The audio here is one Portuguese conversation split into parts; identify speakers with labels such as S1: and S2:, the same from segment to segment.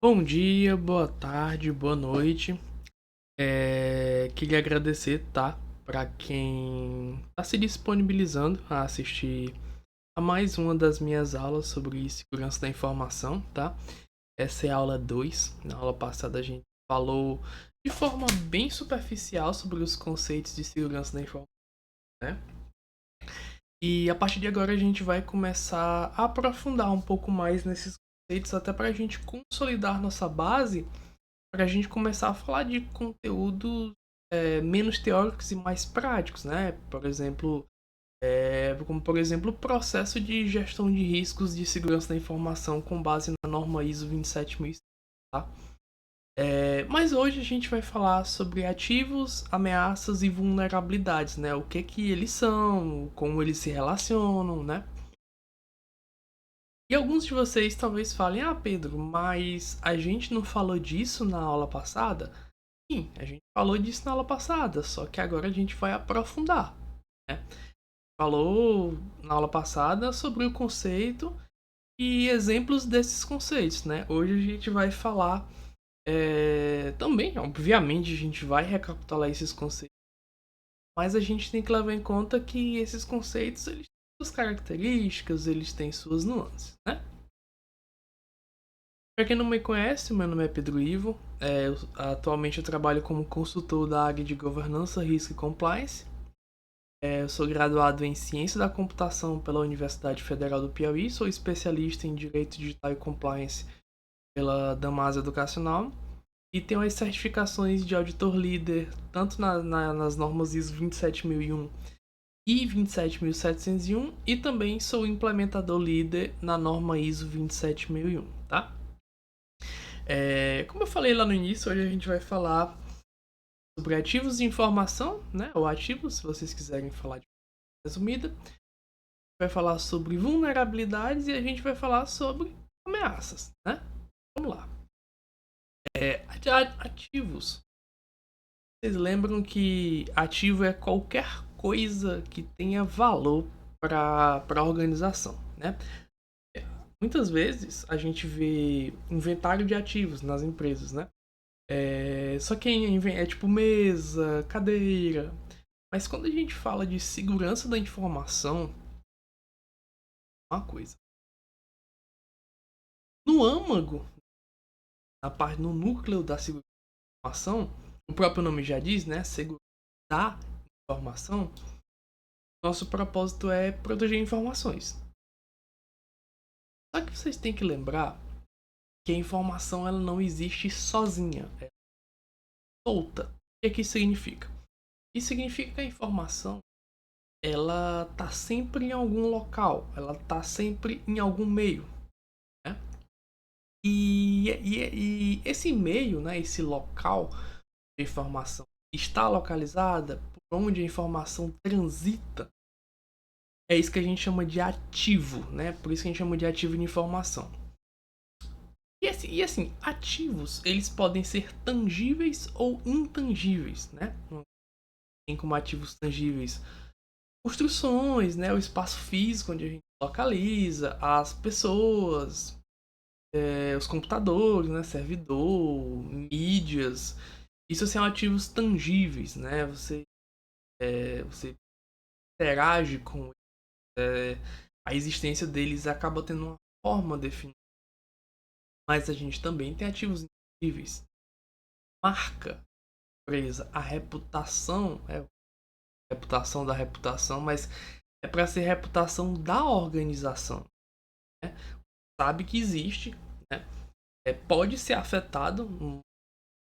S1: Bom dia, boa tarde, boa noite. Queria agradecer, tá? Para quem está se disponibilizando a assistir a mais uma das minhas aulas sobre segurança da informação, tá? Essa é a aula 2. Na aula passada a gente falou de forma bem superficial sobre os conceitos de segurança da informação, né? E a partir de agora a gente vai começar a aprofundar um pouco mais nesses conceitos, até para a gente consolidar nossa base para a gente começar a falar de conteúdos menos teóricos e mais práticos, né? Por exemplo, como por exemplo o processo de gestão de riscos de segurança da informação com base na norma ISO 27001, tá? Mas hoje a gente vai falar sobre ativos, ameaças e vulnerabilidades, né? O que que eles são, como eles se relacionam, né? E alguns de vocês talvez falem, ah, Pedro, mas a gente não falou disso na aula passada? Sim, a gente falou disso na aula passada, só que agora a gente vai aprofundar, né? Falou na aula passada sobre o conceito e exemplos desses conceitos, né? Hoje a gente vai falar também, obviamente, a gente vai recapitular esses conceitos, mas a gente tem que levar em conta que esses conceitos eles têm suas características, eles têm suas nuances, né? Para quem não me conhece, meu nome é Pedro Ivo. Atualmente eu trabalho como consultor da área de governança, risco e compliance. Eu sou graduado em Ciência da Computação pela Universidade Federal do Piauí, sou especialista em Direito Digital e Compliance pela Damasa Educacional e tenho as certificações de auditor líder tanto nas normas ISO 27001 e 27701 e também sou implementador líder na norma ISO 27001, tá? Como eu falei lá no início, hoje a gente vai falar sobre ativos de informação, né? Ou ativos, se vocês quiserem falar de forma resumida. Vai falar sobre vulnerabilidades e a gente vai falar sobre ameaças, né? Vamos lá. Ativos. Vocês lembram que ativo é qualquer coisa que tenha valor para a organização, né? Muitas vezes a gente vê inventário de ativos nas empresas, né? Só que é tipo mesa, cadeira. Mas quando a gente fala de segurança da informação, é uma coisa. No âmago, no núcleo da segurança informação, o próprio nome já diz, né? Segurança da informação. Nosso propósito é proteger informações. Só que vocês têm que lembrar que a informação ela não existe sozinha, é solta. O que é que isso significa? Isso significa que a informação ela tá sempre em algum local, ela tá sempre em algum meio, né? E esse meio, né, esse local de informação está localizada por onde a informação transita. É isso que a gente chama de ativo, né? Por isso que a gente chama de ativo de informação. E assim, ativos, eles podem ser tangíveis ou intangíveis, né? Tem como ativos tangíveis construções, né? O espaço físico onde a gente localiza, as pessoas, os computadores, né? Servidor, mídias. Isso são ativos tangíveis, né? Você interage com a existência deles acaba tendo uma forma definida. Mas a gente também tem ativos intangíveis. Marca, empresa, a reputação, reputação da reputação, mas é para ser reputação da organização. Né? Sabe que existe, né? Pode ser afetado um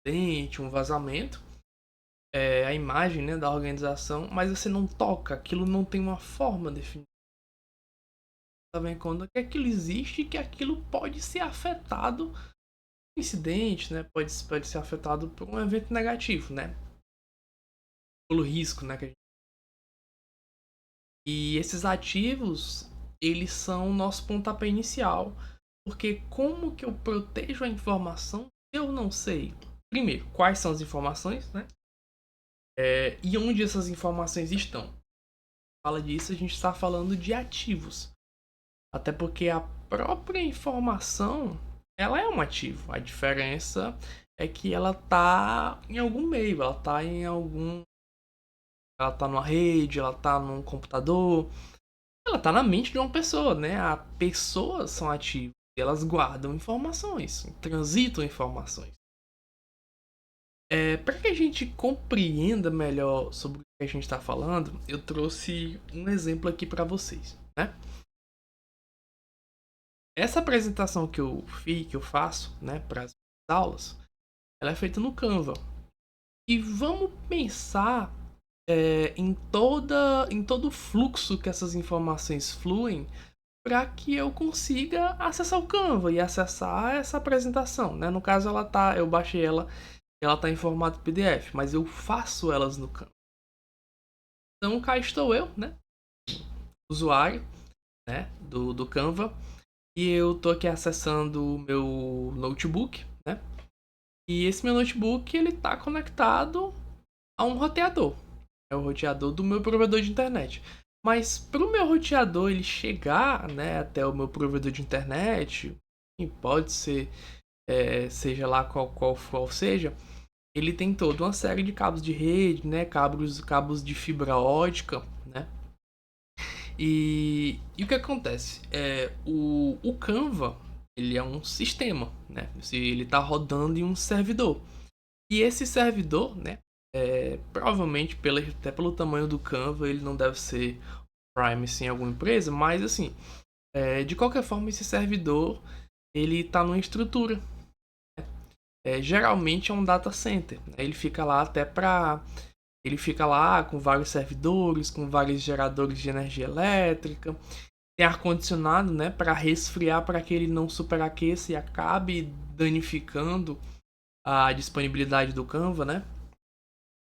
S1: acidente, um vazamento, a imagem, né, da organização, mas você não toca, aquilo não tem uma forma definida. Tá vendo quando que aquilo existe e que aquilo pode ser afetado por um incidente, né? Pode ser afetado por um evento negativo, né? Pelo risco, né? E esses ativos, eles são o nosso pontapé inicial. Porque como que eu protejo a informação se eu não sei? Primeiro, quais são as informações, né? E onde essas informações estão? Fala disso, a gente está falando de ativos. Até porque a própria informação ela é um ativo. A diferença é que ela tá em algum meio, ela tá numa rede, ela tá num computador, ela tá na mente de uma pessoa, né? As pessoas são ativas, elas guardam informações, transitam informações. Para que a gente compreenda melhor sobre o que a gente está falando, eu trouxe um exemplo aqui para vocês, né? Essa apresentação que eu faço, né, para as aulas, ela é feita no Canva. E vamos pensar em todo o fluxo que essas informações fluem para que eu consiga acessar o Canva e acessar essa apresentação, né? No caso, eu baixei ela, ela está em formato PDF, mas eu faço elas no Canva. Então cá estou eu, né, usuário, né, do Canva, e eu tô aqui acessando o meu notebook, né? E esse meu notebook ele tá conectado a um roteador. É o roteador do meu provedor de internet. Mas para o meu roteador ele chegar, né, até o meu provedor de internet, e pode ser, seja lá qual seja, ele tem toda uma série de cabos de rede, né, cabos de fibra ótica, né? E o que acontece? O Canva ele é um sistema, né? Ele está rodando em um servidor. E esse servidor, né? Provavelmente até pelo tamanho do Canva, ele não deve ser Prime em alguma empresa, mas assim, de qualquer forma, esse servidor ele está numa estrutura. Geralmente é um data center. Né? Ele fica lá com vários servidores, com vários geradores de energia elétrica. Tem ar-condicionado, né, para resfriar, para que ele não superaqueça e acabe danificando a disponibilidade do Canva, né?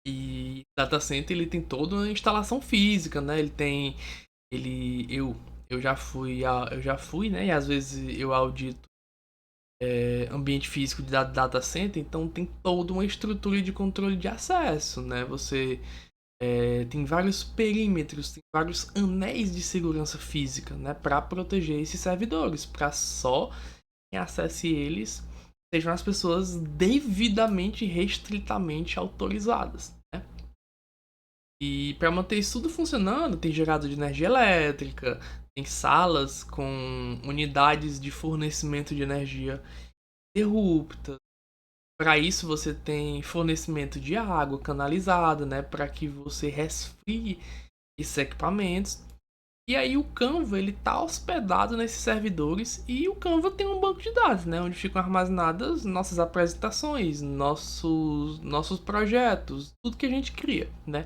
S1: E data center ele tem toda uma instalação física, né? Ele eu já fui, né? E às vezes eu audito ambiente físico de data center, então tem toda uma estrutura de controle de acesso, né? Você tem vários perímetros, tem vários anéis de segurança física, né, para proteger esses servidores, para só quem acesse eles sejam as pessoas devidamente e restritamente autorizadas. Né? E para manter isso tudo funcionando, tem gerador de energia elétrica, tem salas com unidades de fornecimento de energia interruptas. Para isso você tem fornecimento de água canalizada, né, para que você resfrie esses equipamentos. E aí o Canva ele tá hospedado nesses servidores e o Canva tem um banco de dados, né, onde ficam armazenadas nossas apresentações, nossos projetos, tudo que a gente cria, né?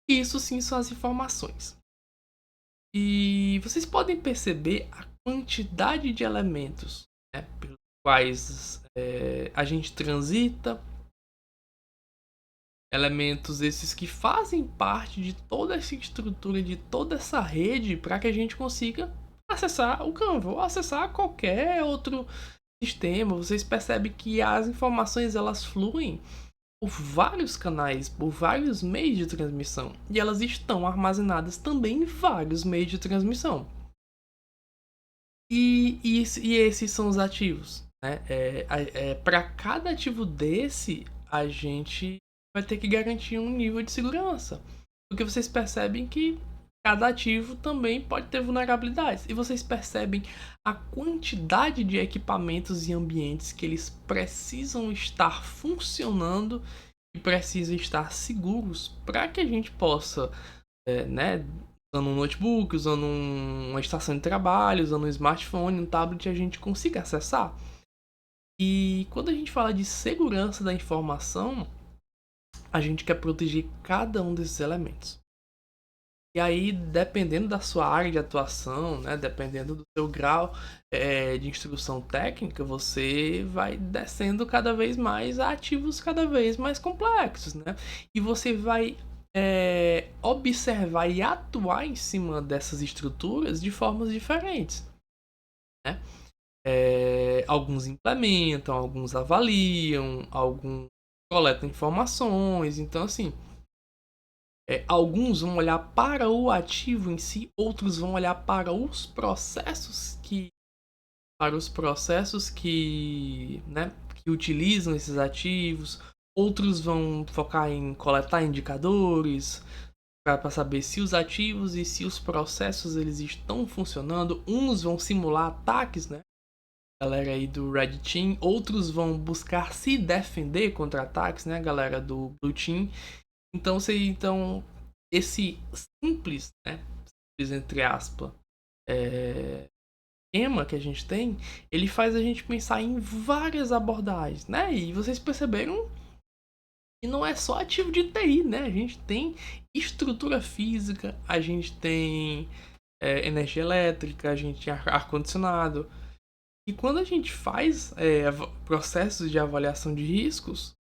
S1: E isso sim são as informações. E vocês podem perceber a quantidade de elementos, né, pelos quais a gente transita, elementos esses que fazem parte de toda essa estrutura, de toda essa rede, para que a gente consiga acessar o Canva ou acessar qualquer outro sistema. Vocês percebem que as informações elas fluem por vários canais, por vários meios de transmissão, e elas estão armazenadas também em vários meios de transmissão. E esses são os ativos, né? Para cada ativo desse, a gente vai ter que garantir um nível de segurança. Porque vocês percebem que cada ativo também pode ter vulnerabilidades. E vocês percebem a quantidade de equipamentos e ambientes que eles precisam estar funcionando e precisam estar seguros para que a gente possa, né, usando um notebook, usando uma estação de trabalho, usando um smartphone, um tablet, a gente consiga acessar. E quando a gente fala de segurança da informação, a gente quer proteger cada um desses elementos. E aí, dependendo da sua área de atuação, né, dependendo do seu grau de instrução técnica, você vai descendo cada vez mais a ativos cada vez mais complexos, né? E você vai observar e atuar em cima dessas estruturas de formas diferentes, né? Alguns implementam, alguns avaliam, alguns coletam informações. Então, assim, alguns vão olhar para o ativo em si, outros vão olhar para os processos que para os processos que, né, que utilizam esses ativos. Outros vão focar em coletar indicadores para saber se os ativos e se os processos eles estão funcionando. Uns vão simular ataques, né? Galera aí do Red Team. Outros vão buscar se defender contra ataques, né? Galera do Blue Team. Então esse simples, né? Simples entre aspas, esquema que a gente tem, ele faz a gente pensar em várias abordagens, né? E vocês perceberam que não é só ativo de TI, né? A gente tem estrutura física, a gente tem energia elétrica, a gente tem ar-condicionado. E quando a gente faz processos de avaliação de riscos,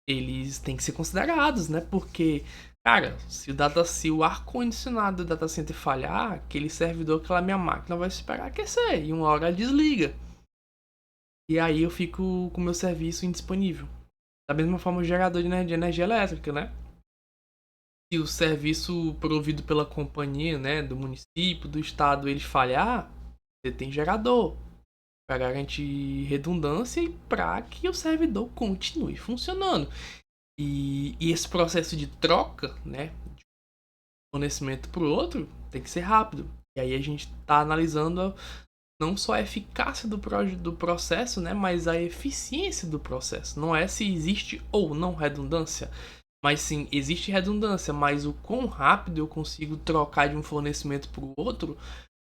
S1: eles têm que ser considerados, né? Porque, cara, se o ar-condicionado do data center falhar, aquele servidor, aquela minha máquina vai esperar aquecer e uma hora ela desliga. E aí eu fico com o meu serviço indisponível. Da mesma forma o gerador de energia elétrica, né? Se o serviço provido pela companhia, né, do município, do estado, ele falhar, você tem gerador para garantir redundância e para que o servidor continue funcionando. E esse processo de troca, né, de um fornecimento para o outro, tem que ser rápido. E aí a gente está analisando não só a eficácia do processo, né, mas a eficiência do processo. Não é se existe ou não redundância, mas sim, existe redundância, mas o quão rápido eu consigo trocar de um fornecimento para o outro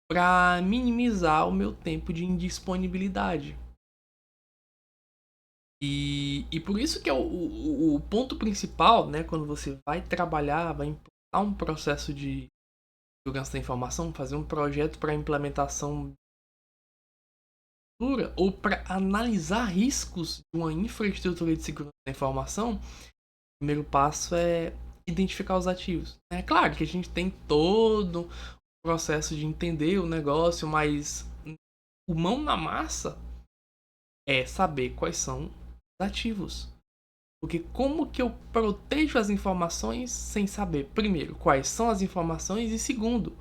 S1: para minimizar o meu tempo de indisponibilidade. E por isso que é o ponto principal, né, quando você vai trabalhar, vai implantar um processo de segurança da informação, fazer um projeto para implementação ou para analisar riscos de uma infraestrutura de segurança da informação, o primeiro passo é identificar os ativos. É claro que a gente tem todo o processo de entender o negócio, mas o mão na massa é saber quais são os ativos. Porque como que eu protejo as informações sem saber, primeiro, quais são as informações e segundo,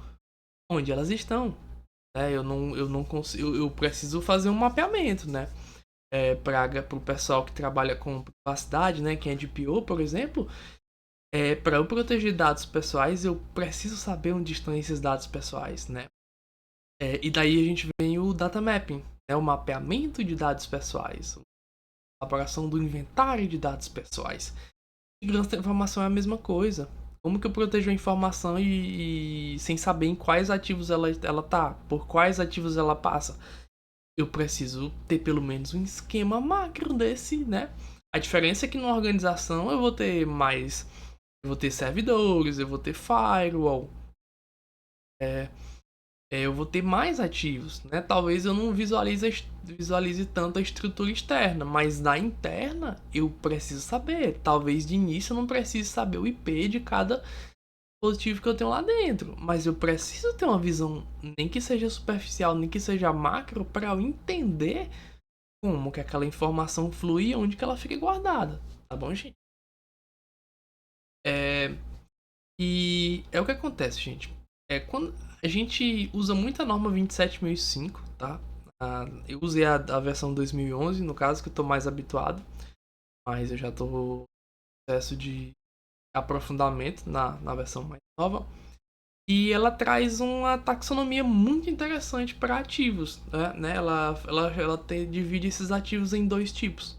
S1: onde elas estão. Eu não consigo, eu preciso fazer um mapeamento, né? Para o pessoal que trabalha com privacidade, né? Quem é de PO, por exemplo, para eu proteger dados pessoais, eu preciso saber onde estão esses dados pessoais, né? E daí a gente vem o data mapping, né? O mapeamento de dados pessoais, a elaboração do inventário de dados pessoais. Segurança da informação é a mesma coisa. Como que eu protejo a informação e sem saber em quais ativos ela tá, por quais ativos ela passa? Eu preciso ter pelo menos um esquema macro desse, né? A diferença é que numa organização eu vou ter mais. Eu vou ter servidores, eu vou ter firewall, eu vou ter mais ativos, né? Talvez eu não visualize tanto a estrutura externa, mas na interna eu preciso saber. Talvez de início eu não precise saber o IP de cada dispositivo que eu tenho lá dentro, mas eu preciso ter uma visão, nem que seja superficial, nem que seja macro, para eu entender como que aquela informação flui e onde que ela fica guardada, tá bom, gente? É, e é o que acontece, gente. Quando a gente usa muito a norma 27005, tá? Eu usei a versão 2011, no caso, que eu tô mais habituado, mas eu já tô no processo de aprofundamento na versão mais nova. E ela traz uma taxonomia muito interessante para ativos, né? Divide esses ativos em dois tipos.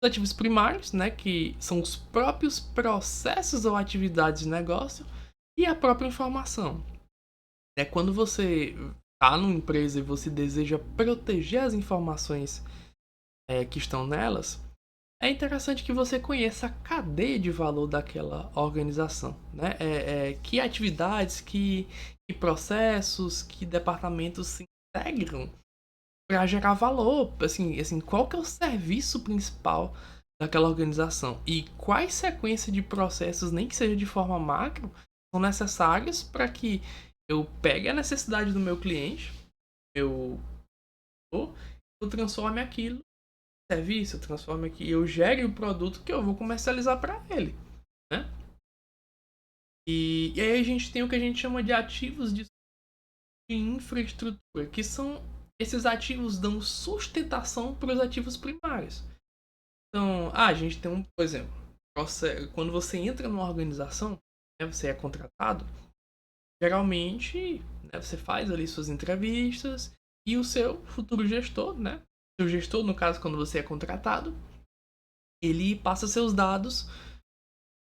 S1: Os ativos primários, né, que são os próprios processos ou atividades de negócio, e a própria informação. Quando você está numa empresa e você deseja proteger as informações que estão nelas, é interessante que você conheça a cadeia de valor daquela organização, né? Que atividades, que processos, que departamentos se integram para gerar valor. Assim, qual que é o serviço principal daquela organização e quais sequências de processos, nem que seja de forma macro, são necessárias para que eu pegue a necessidade do meu cliente, eu transforme aquilo em serviço, eu transforme aqui, eu gere o produto que eu vou comercializar para ele, né? E aí a gente tem o que a gente chama de ativos de infraestrutura, que são esses ativos dão sustentação para os ativos primários. Então, a gente tem por exemplo, quando você entra numa organização, né, você é contratado, geralmente, né, você faz ali suas entrevistas e o seu futuro gestor, né, o gestor, no caso, quando você é contratado, ele passa seus dados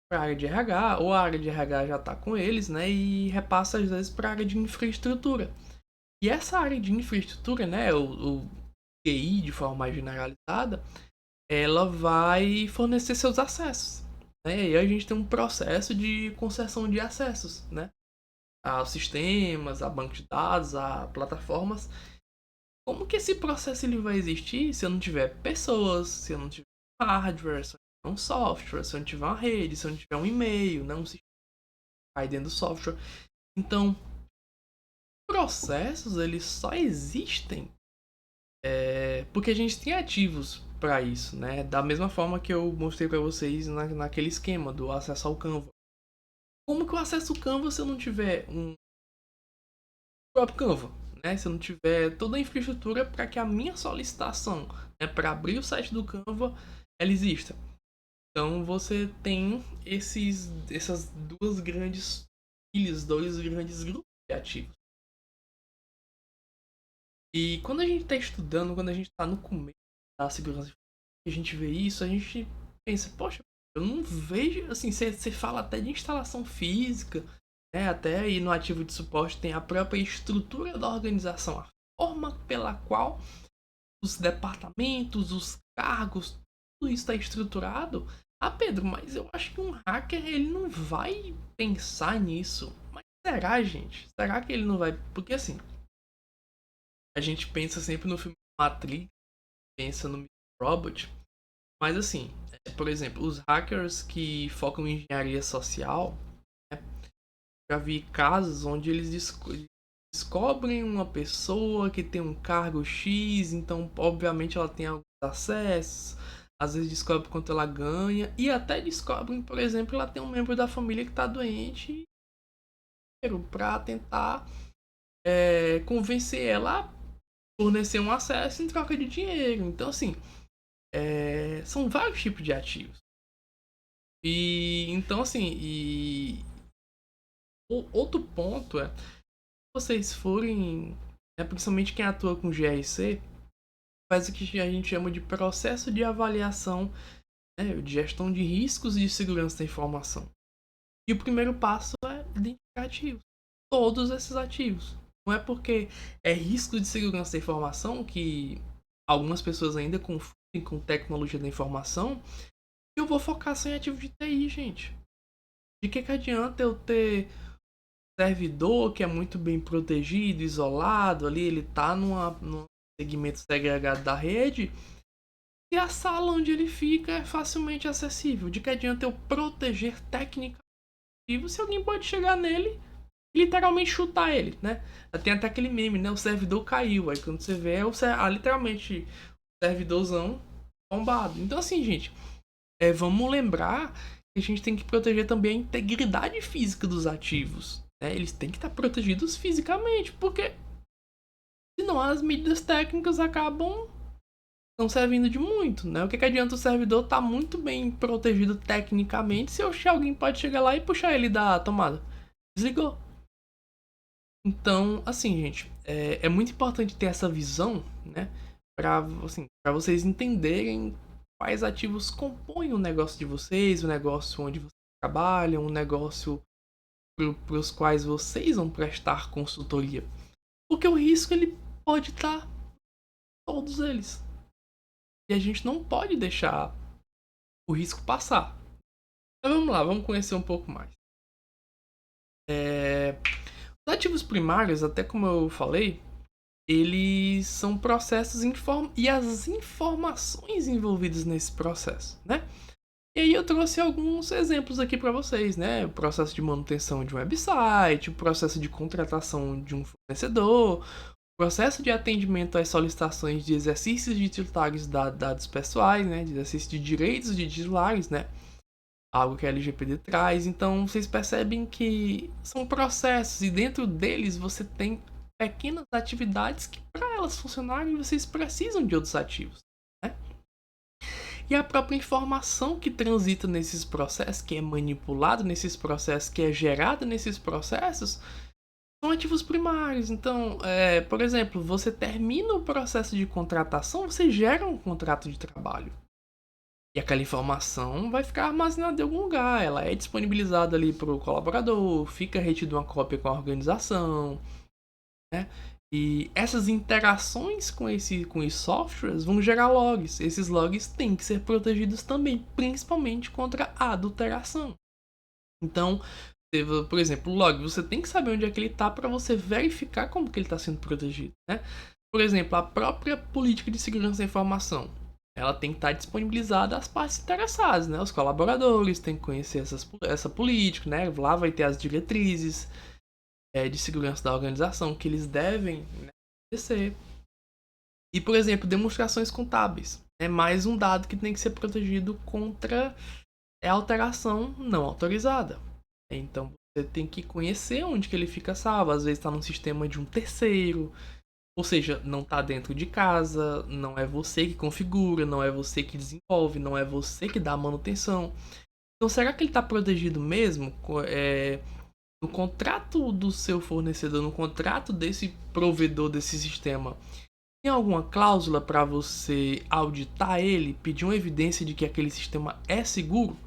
S1: para a área de RH, ou a área de RH já está com eles, né, e repassa às vezes para a área de infraestrutura. E essa área de infraestrutura, né, o TI de forma mais generalizada, ela vai fornecer seus acessos, né, e aí a gente tem um processo de concessão de acessos, né, aos sistemas, a banco de dados, a plataformas. Como que esse processo ele vai existir se eu não tiver pessoas, se eu não tiver hardware, se eu não tiver um software, se eu não tiver uma rede, se eu não tiver um e-mail, não um sistema aí dentro do software. Então, processos eles só existem porque a gente tem ativos para isso, né? Da mesma forma que eu mostrei para vocês naquele esquema do acesso ao Canva. Como que eu acesso o Canva se eu não tiver um próprio Canva, né? Se eu não tiver toda a infraestrutura para que a minha solicitação, né, para abrir o site do Canva, ela exista. Então você tem essas duas grandes ilhas, dois grandes grupos de ativos. E quando a gente está estudando, quando a gente está no começo da segurança, a gente vê isso, a gente pensa, poxa, eu não vejo, assim, você fala até de instalação física, né? Até aí no ativo de suporte tem a própria estrutura da organização, a forma pela qual os departamentos, os cargos, tudo isso está estruturado. Ah, Pedro, mas eu acho que um hacker ele não vai pensar nisso. Mas será, gente? Será que ele não vai? Porque assim, a gente pensa sempre no filme Matrix, pensa no Robot, mas assim, por exemplo, os hackers que focam em engenharia social, né, já vi casos onde eles descobrem uma pessoa que tem um cargo X, então obviamente ela tem alguns acessos, às vezes descobre quanto ela ganha, e até descobrem, por exemplo, ela tem um membro da família que está doente para tentar convencer ela a fornecer um acesso em troca de dinheiro. Então, assim, são vários tipos de ativos. E então, assim, outro ponto se vocês forem, principalmente quem atua com GRC, faz o que a gente chama de processo de avaliação, né, de gestão de riscos e de segurança da informação. E o primeiro passo é identificar ativos. Todos esses ativos. Não é porque é risco de segurança da informação que algumas pessoas ainda confundem com tecnologia da informação que eu vou focar só em ativo de TI, gente. De que adianta eu ter servidor que é muito bem protegido, isolado, ali ele tá num segmento segregado da rede, e a sala onde ele fica é facilmente acessível. De que adianta eu proteger tecnicamente se alguém pode chegar nele e literalmente chutar ele, né? Tem até aquele meme, né? O servidor caiu. Aí quando você vê, literalmente o servidorzão bombado. Então assim, gente, vamos lembrar que a gente tem que proteger também a integridade física dos ativos, né? Eles têm que estar protegidos fisicamente, porque senão as medidas técnicas acabam não servindo de muito, né? O que adianta o servidor estar muito bem protegido tecnicamente se alguém pode chegar lá e puxar ele da tomada? Desligou. Então, assim, gente, é muito importante ter essa visão, né? Para assim, vocês entenderem quais ativos compõem o negócio de vocês, o negócio onde vocês trabalham, o negócio para os quais vocês vão prestar consultoria. Porque o risco ele pode estar todos eles. E a gente não pode deixar o risco passar. Então vamos lá, vamos conhecer um pouco mais. Os ativos primários, até como eu falei, eles são processos e as informações envolvidas nesse processo, né? E aí eu trouxe alguns exemplos aqui para vocês, né? O processo de manutenção de um website, o processo de contratação de um fornecedor, o processo de atendimento às solicitações de exercícios de titulares de dados pessoais, né? De exercício de direitos de titulares, né? Algo que a LGPD traz. Então vocês percebem que são processos e dentro deles você tem pequenas atividades que para elas funcionarem, vocês precisam de outros ativos, né? E a própria informação que transita nesses processos, que é manipulada nesses processos, que é gerada nesses processos, são ativos primários. Então, por exemplo, você termina o processo de contratação, você gera um contrato de trabalho. E aquela informação vai ficar armazenada em algum lugar. Ela é disponibilizada ali para o colaborador, fica retida uma cópia com a organização, né? E essas interações com os softwares vão gerar logs. Esses logs têm que ser protegidos também, principalmente contra a adulteração. Então, por exemplo, o log, você tem que saber onde é que ele está para você verificar como que ele está sendo protegido, né? Por exemplo, a própria política de segurança da informação, ela tem que estar disponibilizada às partes interessadas, né? Os colaboradores têm que conhecer essa política, né? Lá vai ter as diretrizes de segurança da organização que eles devem, né, obedecer. E, por exemplo, demonstrações contábeis. É mais um dado que tem que ser protegido contra alteração não autorizada. Então, você tem que conhecer onde que ele fica salvo. Às vezes está num sistema de um terceiro. Ou seja, não está dentro de casa, não é você que configura, não é você que desenvolve, não é você que dá a manutenção. Então, será que ele está protegido mesmo? No contrato do seu fornecedor, no contrato desse provedor desse sistema, tem alguma cláusula para você auditar ele, pedir uma evidência de que aquele sistema é seguro?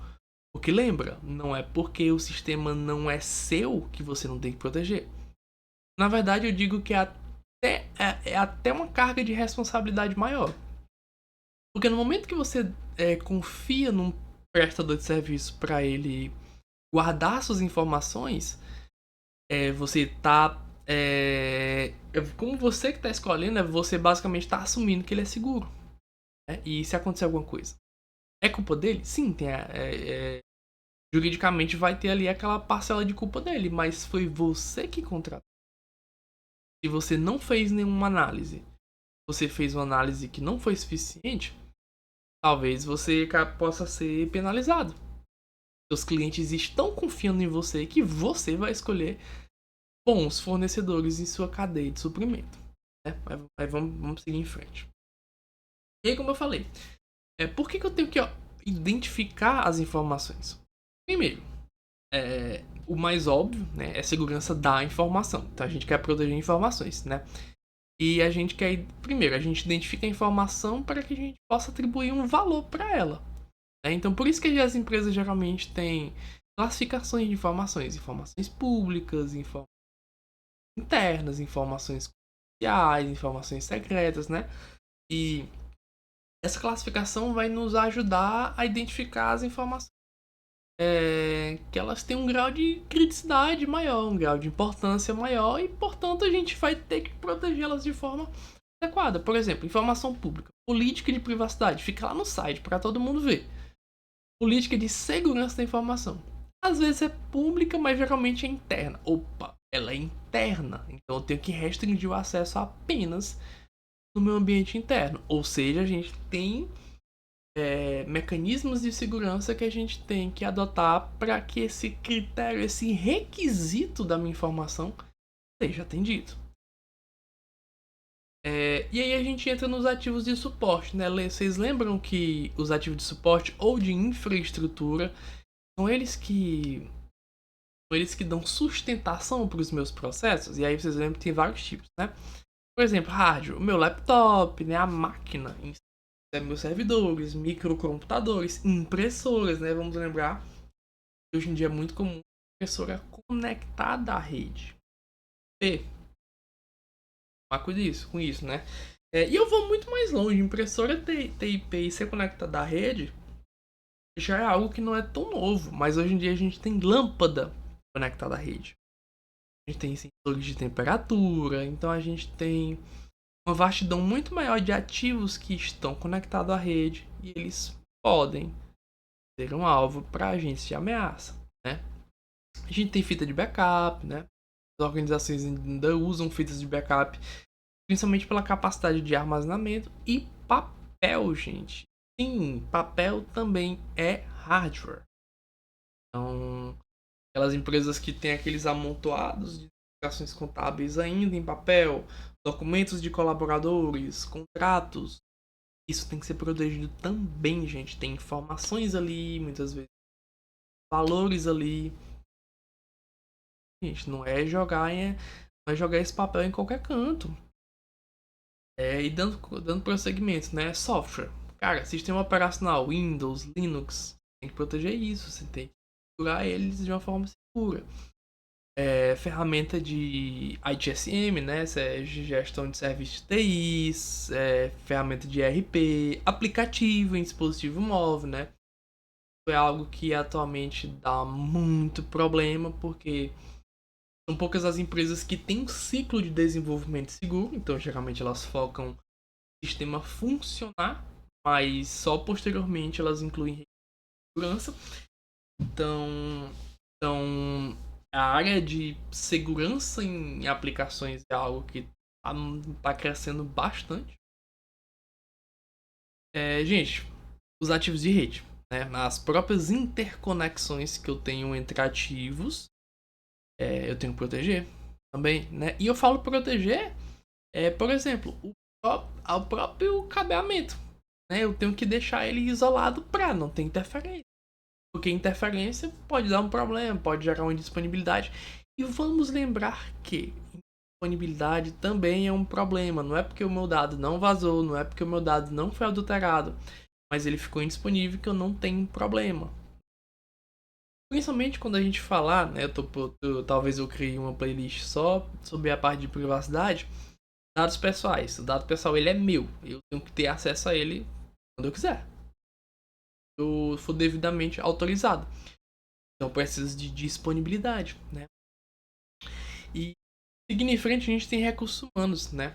S1: Porque lembra, não é porque o sistema não é seu que você não tem que proteger. Na verdade, eu digo que é até uma carga de responsabilidade maior. Porque no momento que você confia num prestador de serviço para ele guardar suas informações, você tá. Como você que está escolhendo, você basicamente está assumindo que ele é seguro. Né? E se acontecer alguma coisa, é culpa dele? Sim, juridicamente vai ter ali aquela parcela de culpa dele, mas foi você que contratou. Se você não fez nenhuma análise, você fez uma análise que não foi suficiente, talvez você possa ser penalizado. Seus clientes estão confiando em você que você vai escolher bons fornecedores em sua cadeia de suprimento. Né? Mas vamos seguir em frente. E aí, como eu falei, por que eu tenho que identificar as informações? Primeiro, o mais óbvio, né, é segurança da informação. Então a gente quer proteger informações, né? E a gente quer, primeiro, a gente identifica a informação para que a gente possa atribuir um valor para ela. Né? Então por isso que as empresas geralmente têm classificações de informações, informações públicas, informações internas, informações comerciais, informações secretas, né? E essa classificação vai nos ajudar a identificar as informações que elas têm um grau de criticidade maior, um grau de importância maior e, portanto, a gente vai ter que protegê-las de forma adequada. Por exemplo, informação pública, política de privacidade, fica lá no site para todo mundo ver. Política de segurança da informação. Às vezes é pública, mas geralmente é interna. Opa, ela é interna, então eu tenho que restringir o acesso apenas no meu ambiente interno. Ou seja, a gente tem mecanismos de segurança que a gente tem que adotar para que esse critério, esse requisito da minha informação seja atendido. E aí a gente entra nos ativos de suporte, né? Vocês lembram que os ativos de suporte ou de infraestrutura são eles que dão sustentação para os meus processos? E aí vocês lembram que tem vários tipos, né? Por exemplo, hardware, o meu laptop, né? A máquina em meus servidores, microcomputadores, impressoras, né? Vamos lembrar que hoje em dia é muito comum impressora conectada à rede. Cuidado com isso, né? E eu vou muito mais longe. Impressora TIP e ser conectada à rede já é algo que não é tão novo, mas hoje em dia a gente tem lâmpada conectada à rede. A gente tem sensores de temperatura, então a gente tem uma vastidão muito maior de ativos que estão conectados à rede e eles podem ser um alvo para agentes de ameaça, né? A gente tem fita de backup, né? As organizações ainda usam fitas de backup, principalmente pela capacidade de armazenamento e papel, gente. Sim, papel também é hardware. Então, aquelas empresas que têm aqueles amontoados de operações contábeis ainda em papel, documentos de colaboradores, contratos. Isso tem que ser protegido também, gente. Tem informações ali, muitas vezes, valores ali. Gente, não é jogar esse papel em qualquer canto. E dando prosseguimento, né? Software. Cara, sistema operacional, Windows, Linux, tem que proteger isso. Você tem que segurar eles de uma forma segura. Ferramenta de ITSM, né? Essa é gestão de serviços de TIs, ferramenta de ERP, aplicativo em dispositivo móvel, né? É algo que atualmente dá muito problema, porque são poucas as empresas que têm um ciclo de desenvolvimento seguro, então geralmente elas focam no sistema funcionar, mas só posteriormente elas incluem segurança. Então a área de segurança em aplicações é algo que tá crescendo bastante. Gente, os ativos de rede, né? As próprias interconexões que eu tenho entre ativos, eu tenho que proteger também, né? E eu falo proteger, por exemplo, o próprio cabeamento, né? Eu tenho que deixar ele isolado para não ter interferência. Porque interferência pode dar um problema, pode gerar uma indisponibilidade. E vamos lembrar que indisponibilidade também é um problema. Não é porque o meu dado não vazou, não é porque o meu dado não foi adulterado, mas ele ficou indisponível que eu não tenho problema. Principalmente quando a gente falar, né? Talvez eu crie uma playlist só sobre a parte de privacidade. Dados pessoais. O dado pessoal ele é meu. Eu tenho que ter acesso a ele quando eu quiser. Eu for devidamente autorizado. Então precisa de disponibilidade, né? E seguindo em frente a gente tem recursos humanos, né?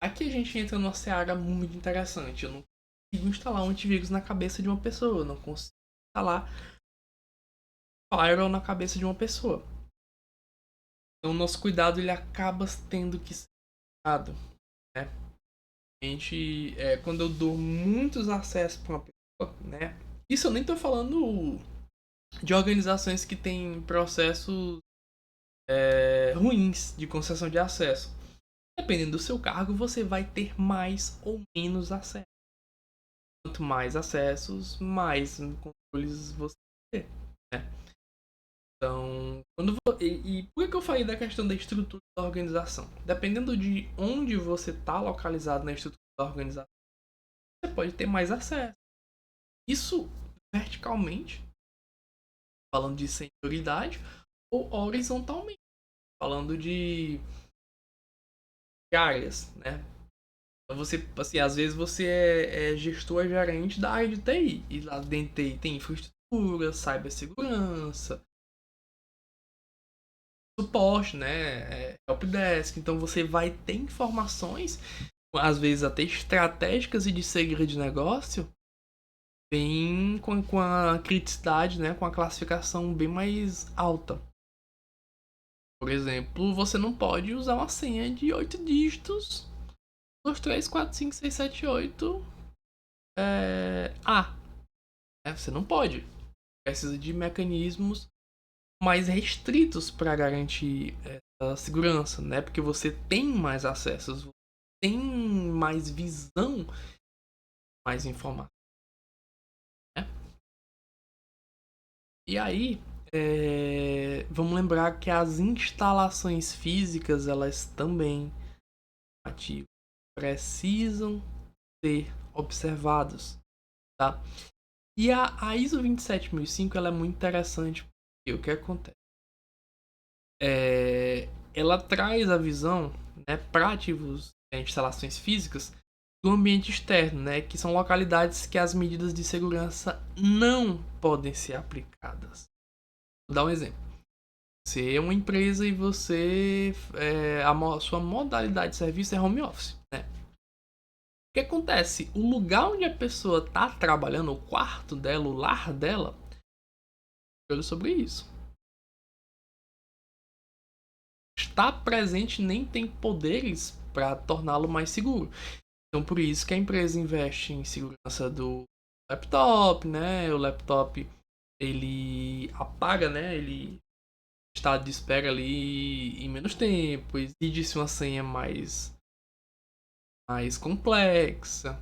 S1: Aqui a gente entra numa seara muito interessante. Eu não consigo instalar um antivírus na cabeça de uma pessoa. Eu não consigo instalar firewall na cabeça de uma pessoa. Então nosso cuidado ele acaba tendo que ser dado, né? Quando eu dou muitos acessos para uma pessoa, né? Isso eu nem tô falando de organizações que têm processos ruins de concessão de acesso. Dependendo do seu cargo, você vai ter mais ou menos acesso. Quanto mais acessos, mais controles você tem, né? Então, e por que eu falei da questão da estrutura da organização? Dependendo de onde você está localizado na estrutura da organização, você pode ter mais acesso. Isso verticalmente, falando de senioridade, ou horizontalmente, falando de áreas, né? Você, assim, às vezes você é gestor gerente da área de TI. E lá dentro de TI tem infraestrutura, cibersegurança, suporte, né? Helpdesk. Então você vai ter informações, às vezes até estratégicas e de segredo de negócio, bem com a criticidade, né? Com a classificação bem mais alta. Por exemplo, você não pode usar uma senha de 8 dígitos 2, 3, 4, 5, 6, 7, 8 A. Você não pode. Precisa de mecanismos mais restritos para garantir essa segurança, né? Porque você tem mais acessos, tem mais visão, mais informação, né? E aí, vamos lembrar que as instalações físicas, elas também ativas, precisam ser observadas, tá? E a ISO 27005 ela é muito interessante porque o que acontece? Ela traz a visão, né, para ativos instalações físicas do ambiente externo, né, que são localidades que as medidas de segurança não podem ser aplicadas. Vou dar um exemplo. Você é uma empresa e a sua modalidade de serviço é home office, né? O que acontece? O lugar onde a pessoa está trabalhando, o quarto dela, o lar dela, sobre isso. Estar presente nem tem poderes para torná-lo mais seguro. Então por isso que a empresa investe em segurança do laptop, né? O laptop ele apaga, né? Ele estado de espera ali em menos tempo, exige-se uma senha mais complexa,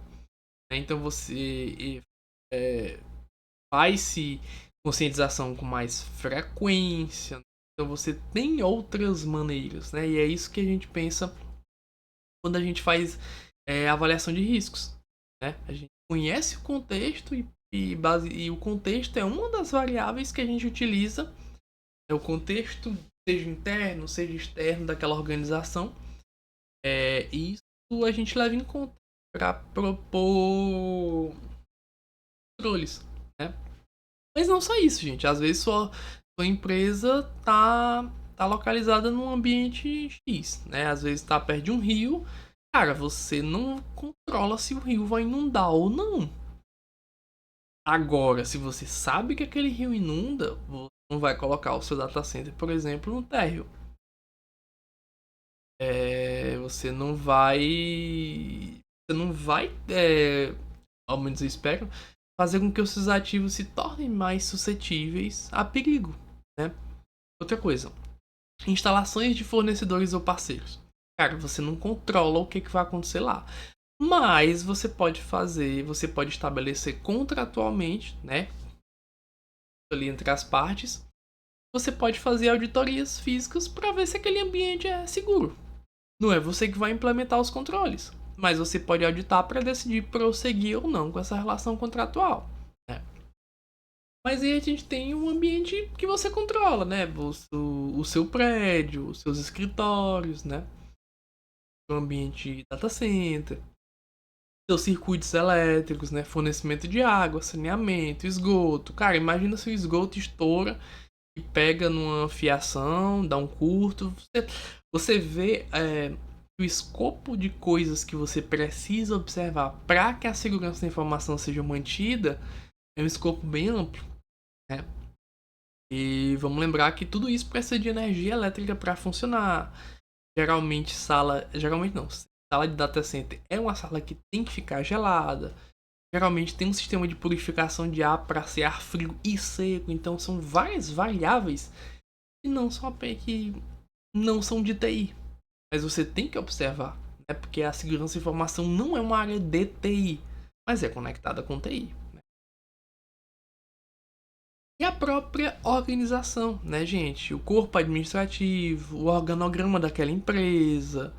S1: né? Então você faz-se conscientização com mais frequência. Então você tem outras maneiras, né? E é isso que a gente pensa quando a gente faz avaliação de riscos, né? A gente conhece o contexto e o contexto é uma das variáveis que a gente utiliza. É o contexto, seja interno, seja externo daquela organização. E isso a gente leva em conta para propor controles, né? Mas não só isso, gente. Às vezes sua empresa tá localizada num ambiente X, né? Às vezes tá perto de um rio. Cara, você não controla se o rio vai inundar ou não. Agora, se você sabe que aquele rio inunda, você não vai colocar o seu data center, por exemplo, no térreo. Você não vai. Você não vai, ao menos eu espero, fazer com que os seus ativos se tornem mais suscetíveis a perigo, né? Outra coisa, instalações de fornecedores ou parceiros. Cara, você não controla o que vai acontecer lá. Mas você pode estabelecer contratualmente, né? Ali entre as partes, você pode fazer auditorias físicas para ver se aquele ambiente é seguro. Não é você que vai implementar os controles, mas você pode auditar para decidir prosseguir ou não com essa relação contratual, né? Mas aí a gente tem um ambiente que você controla, né? O seu prédio, os seus escritórios, né? O ambiente data center, seus circuitos elétricos, né? Fornecimento de água, saneamento, esgoto. Cara, imagina se o esgoto estoura e pega numa fiação, dá um curto. Você vê o escopo de coisas que você precisa observar para que a segurança da informação seja mantida é um escopo bem amplo, né? E vamos lembrar que tudo isso precisa de energia elétrica para funcionar. Geralmente não, sala de data center é uma sala que tem que ficar gelada. Geralmente tem um sistema de purificação de ar para ser ar frio e seco, então são várias variáveis que não são de TI, mas você tem que observar, né? Porque a segurança da informação não é uma área de TI, mas é conectada com TI. Né? E a própria organização, né, gente? O corpo administrativo, o organograma daquela empresa,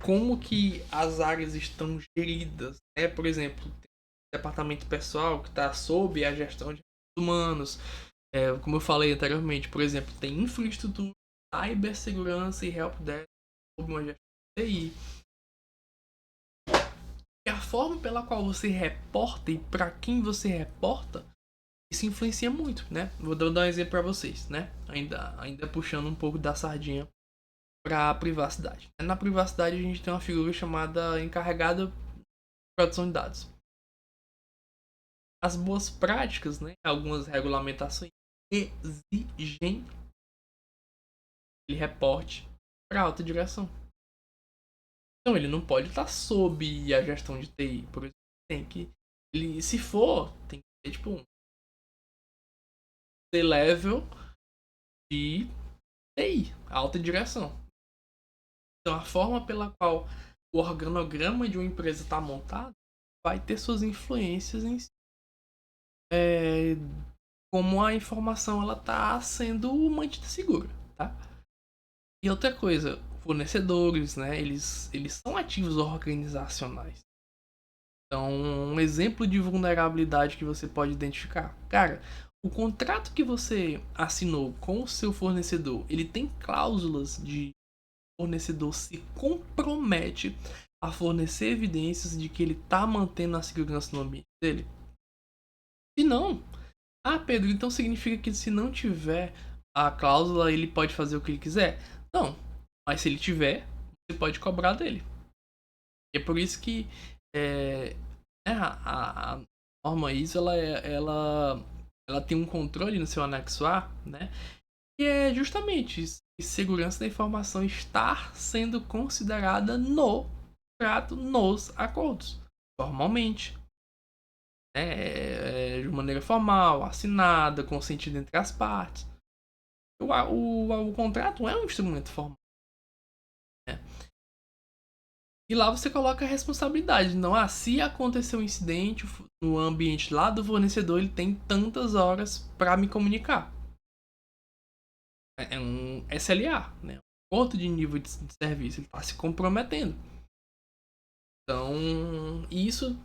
S1: como que as áreas estão geridas, né? Por exemplo, tem um departamento pessoal que está sob a gestão de recursos humanos. Como eu falei anteriormente, por exemplo, tem infraestrutura, cibersegurança e helpdesk sob uma gestão de TI. E a forma pela qual você reporta e para quem você reporta, isso influencia muito, né? Vou dar um exemplo para vocês, né? Ainda puxando um pouco da sardinha para a privacidade. Na privacidade a gente tem uma figura chamada encarregada de produção de dados. As boas práticas, né? Algumas regulamentações exigem que ele reporte para a alta direção. Então ele não pode estar sob a gestão de TI, por exemplo. Tem que ele, se for, tem que ter tipo um C-level de TI, alta direção. Então a forma pela qual o organograma de uma empresa está montado vai ter suas influências em como a informação ela está sendo mantida segura, tá? E outra coisa, fornecedores, né? Eles são ativos organizacionais. Então, um exemplo de vulnerabilidade que você pode identificar. Cara, o contrato que você assinou com o seu fornecedor, ele tem cláusulas de fornecedor se compromete a fornecer evidências de que ele está mantendo a segurança no ambiente dele? Se não, Pedro, então significa que se não tiver a cláusula, ele pode fazer o que ele quiser? Não, mas se ele tiver, você pode cobrar dele. E é por isso que é, a norma ISO ela tem um controle no seu anexo A, né? E é justamente segurança da informação estar sendo considerada no contrato, nos acordos, formalmente, né? De maneira formal, assinada, consentida entre as partes. O contrato é um instrumento formal, né? E lá você coloca a responsabilidade. Não, se acontecer um incidente no ambiente lá do fornecedor, ele tem tantas horas para me comunicar. É um SLA, né? Um outro de nível de serviço. Ele está se comprometendo. Então, isso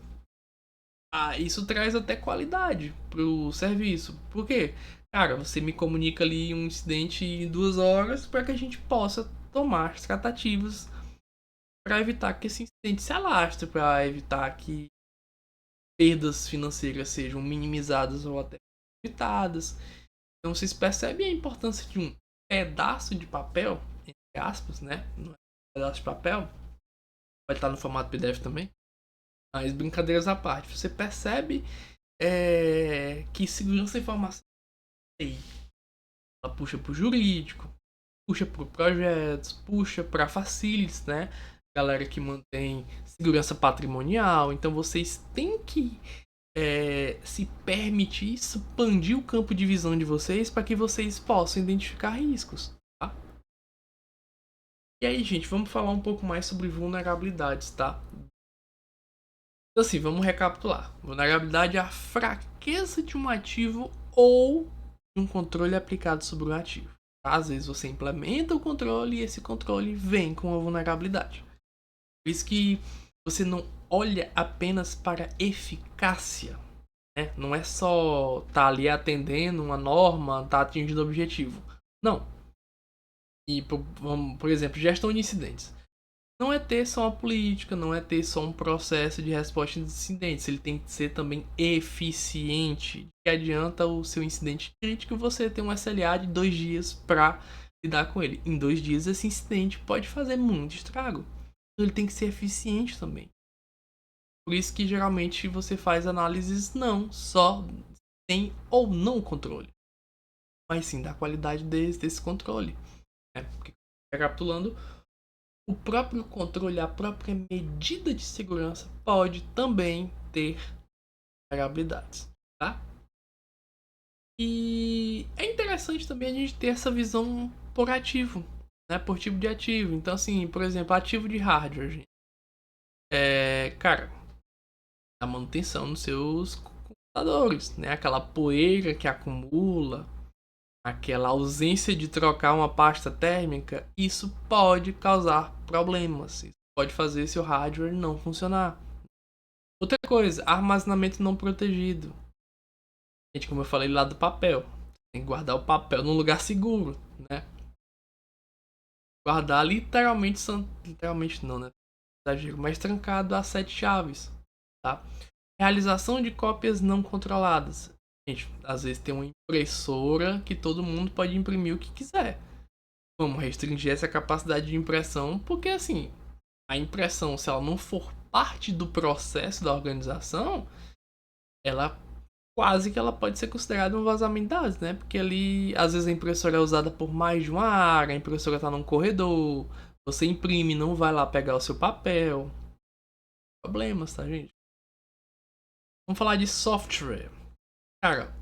S1: traz até qualidade pro serviço. Por quê? Cara, você me comunica ali um incidente em 2 horas para que a gente possa tomar as tratativas para evitar que esse incidente se alastre, para evitar que perdas financeiras sejam minimizadas ou até evitadas. Então vocês percebem a importância de um pedaço de papel, entre aspas, né? Não é um pedaço de papel, vai estar no formato PDF também. Mas brincadeiras à parte, você percebe que segurança da informação ela puxa para o jurídico, puxa para projetos, puxa para facilities, né? Galera que mantém segurança patrimonial. Então vocês têm que se permitir expandir o campo de visão de vocês para que vocês possam identificar riscos. Tá? E aí, gente, vamos falar um pouco mais sobre vulnerabilidades, tá? Então, assim, vamos recapitular. Vulnerabilidade é a fraqueza de um ativo ou de um controle aplicado sobre o ativo. Às vezes você implementa o controle e esse controle vem com a vulnerabilidade. Por isso que você não olha apenas para eficácia, né? Não é só estar ali atendendo uma norma, estar atingindo o objetivo. Não. E, por exemplo, gestão de incidentes. Não é ter só uma política, não é ter só um processo de resposta de incidentes. Ele tem que ser também eficiente. Que adianta o seu incidente crítico você ter um SLA de 2 dias para lidar com ele. Em 2 dias esse incidente pode fazer muito estrago. Então ele tem que ser eficiente também. Por isso que geralmente você faz análises não só tem ou não controle, mas sim da qualidade desse controle. Porque, recapitulando, o próprio controle, a própria medida de segurança pode também ter vulnerabilidades, tá? E é interessante também a gente ter essa visão por ativo, né? Por tipo de ativo. Então, assim, por exemplo, ativo de hardware, gente. Cara, a manutenção dos seus computadores, né? Aquela poeira que acumula, aquela ausência de trocar uma pasta térmica, isso pode causar problemas. Isso pode fazer seu hardware não funcionar. Outra coisa, armazenamento não protegido. Gente, como eu falei lá do papel, tem que guardar o papel num lugar seguro, né? Guardar literalmente não, né? Mas trancado a 7 chaves, tá? Realização de cópias não controladas. Gente, às vezes tem uma impressora que todo mundo pode imprimir o que quiser. Vamos restringir essa capacidade de impressão, porque assim, a impressão, se ela não for parte do processo da organização, ela quase que ela pode ser considerada um vazamento de dados, né? Porque ali, às vezes a impressora é usada por mais de uma área, a impressora está num corredor, você imprime, não vai lá pegar o seu papel. Problemas, tá, gente? Vamos falar de software. Cara,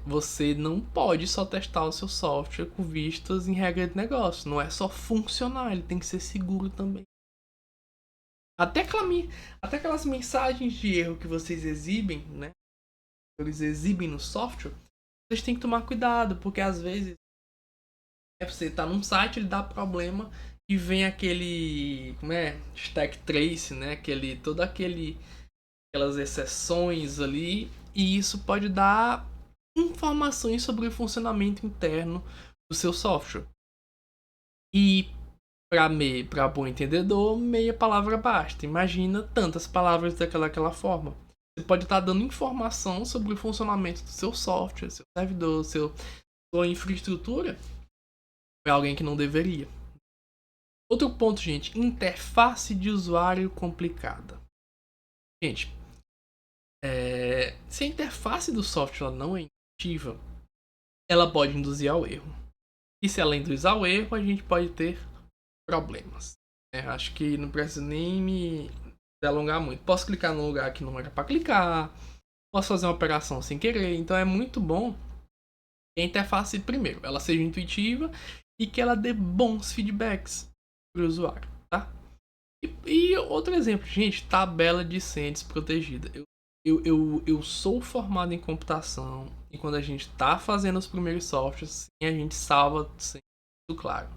S1: você não pode só testar o seu software com vistas em regra de negócio. Não é só funcionar, ele tem que ser seguro também. Até, até aquelas mensagens de erro que vocês exibem, né? Eles exibem no software, vocês têm que tomar cuidado, porque às vezes você tá num site, ele dá problema e vem aquele, como é, stack trace, né? Aquelas exceções ali, e isso pode dar informações sobre o funcionamento interno do seu software. E para bom entendedor, meia palavra basta. Imagina tantas palavras daquela forma. Você pode estar dando informação sobre o funcionamento do seu software, seu servidor, sua infraestrutura para alguém que não deveria. Outro ponto, gente, interface de usuário complicada. Gente, se a interface do software não é intuitiva, ela pode induzir ao erro. E se ela induzir ao erro, a gente pode ter problemas. Acho que não preciso nem me alongar muito. Posso clicar no lugar que não era para clicar, posso fazer uma operação sem querer, então é muito bom Que a interface, primeiro, ela seja intuitiva e que ela dê bons feedbacks para o usuário, tá? E outro exemplo, gente, tabela de senha desprotegida. Eu sou formado em computação e quando a gente tá fazendo os primeiros softwares, sim, a gente salva sem muito claro.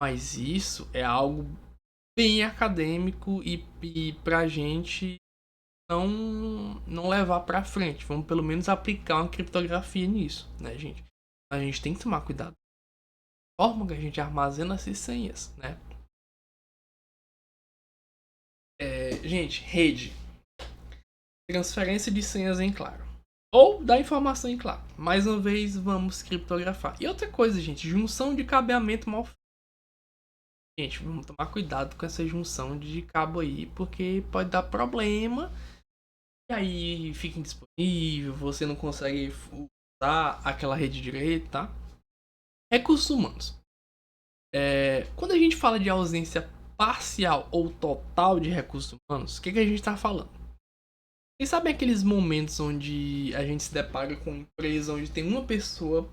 S1: Mas isso é algo bem acadêmico e pra gente não levar pra frente. Vamos pelo menos aplicar uma criptografia nisso, né, gente? A gente tem que tomar cuidado. A forma que a gente armazena essas senhas, né? Gente, rede. Transferência de senhas em claro. Ou da informação em claro. Mais uma vez, vamos criptografar. E outra coisa, gente, junção de cabeamento mal feito. Gente, vamos tomar cuidado com essa junção de cabo aí, porque pode dar problema. E aí fica indisponível, você não consegue usar aquela rede direito, tá? Recursos humanos. Quando a gente fala de ausência parcial ou total de recursos humanos, o que a gente está falando? Vocês sabem aqueles momentos onde a gente se depara com uma empresa onde tem uma pessoa,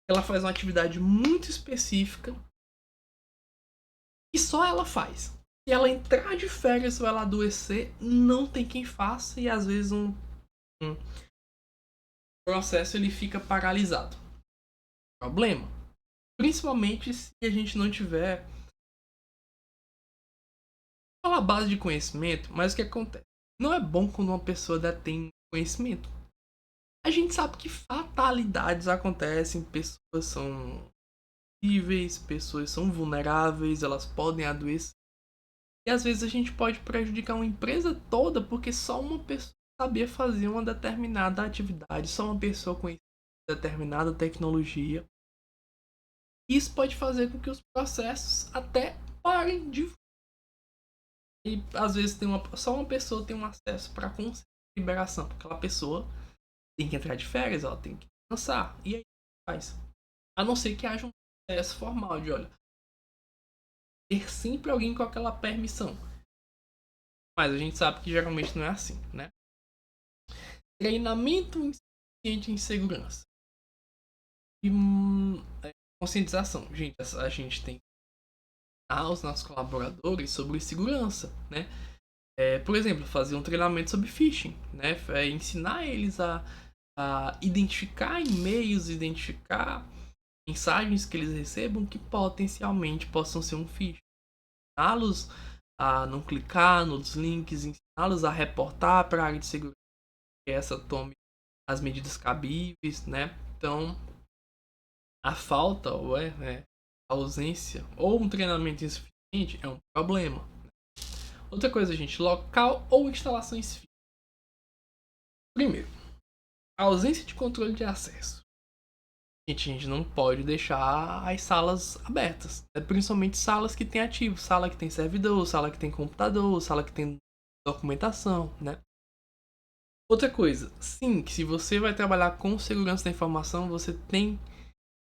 S1: ela faz uma atividade muito específica e só ela faz. Se ela entrar de férias ou ela adoecer, não tem quem faça e às vezes um processo ele fica paralisado. Problema. Principalmente se a gente não tiver aquela base de conhecimento, mas o que acontece? Não é bom quando uma pessoa detém conhecimento. A gente sabe que fatalidades acontecem, pessoas são sensíveis, pessoas são vulneráveis, elas podem adoecer. E às vezes a gente pode prejudicar uma empresa toda porque só uma pessoa sabia fazer uma determinada atividade, só uma pessoa conhecia determinada tecnologia. Isso pode fazer com que os processos até parem de. E às vezes só uma pessoa tem um acesso para conseguir liberação. Aquela pessoa tem que entrar de férias, ela tem que descansar. E aí faz. A não ser que haja um processo formal de, olha, ter sempre alguém com aquela permissão. Mas a gente sabe que geralmente não é assim, né? Treinamento insuficiente em segurança. E conscientização. Gente, a gente tem que ensinar os nossos colaboradores sobre segurança, né? Por exemplo, fazer um treinamento sobre phishing, né? Ensinar eles a identificar e-mails, identificar mensagens que eles recebam que potencialmente possam ser um phishing. Ensiná-los a não clicar nos links, ensiná-los a reportar para a área de segurança que essa tome as medidas cabíveis, né? Então, a falta ou a ausência ou um treinamento insuficiente é um problema. Outra coisa, gente, local ou instalações físicas. Primeiro, a ausência de controle de acesso. A gente não pode deixar as salas abertas, principalmente salas que tem ativo, sala que tem servidor, sala que tem computador, sala que tem documentação, né? Outra coisa, sim, que se você vai trabalhar com segurança da informação, você tem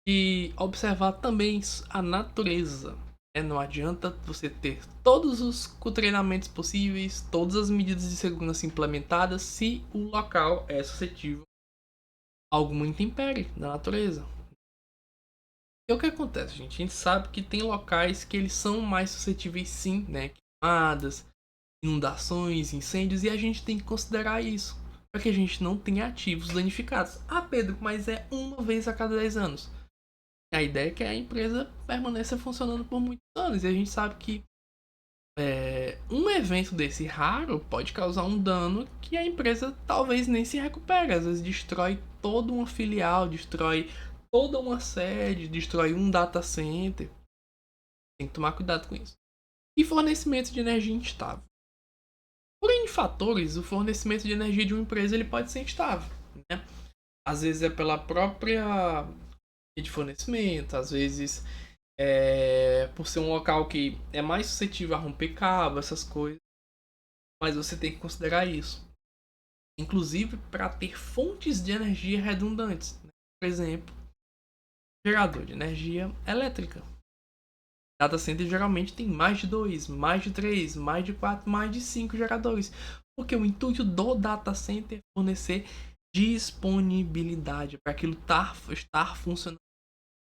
S1: que observar também a natureza. Não adianta você ter todos os treinamentos possíveis, todas as medidas de segurança implementadas, se o local é suscetível a alguma intempérie da natureza. E o que acontece, gente? A gente sabe que tem locais que eles são mais suscetíveis, sim, né? Queimadas, inundações, incêndios, e a gente tem que considerar isso para que a gente não tenha ativos danificados. Ah, Pedro, mas é uma vez a cada 10 anos. A ideia é que a empresa permaneça funcionando por muitos anos. E a gente sabe que um evento desse raro pode causar um dano que a empresa talvez nem se recupere. Às vezes destrói toda uma filial, destrói toda uma sede, destrói um data center. Tem que tomar cuidado com isso. E fornecimento de energia instável. Por N fatores, o fornecimento de energia de uma empresa ele pode ser instável, né? Às vezes é pela própria de fornecimento, às vezes por ser um local que é mais suscetível a romper cabo, essas coisas. Mas você tem que considerar isso. Inclusive para ter fontes de energia redundantes. Né? Por exemplo, gerador de energia elétrica. Data center geralmente tem mais de 2, mais de 3, mais de 4, mais de 5 geradores. Porque o intuito do data center é fornecer disponibilidade para aquilo estar funcionando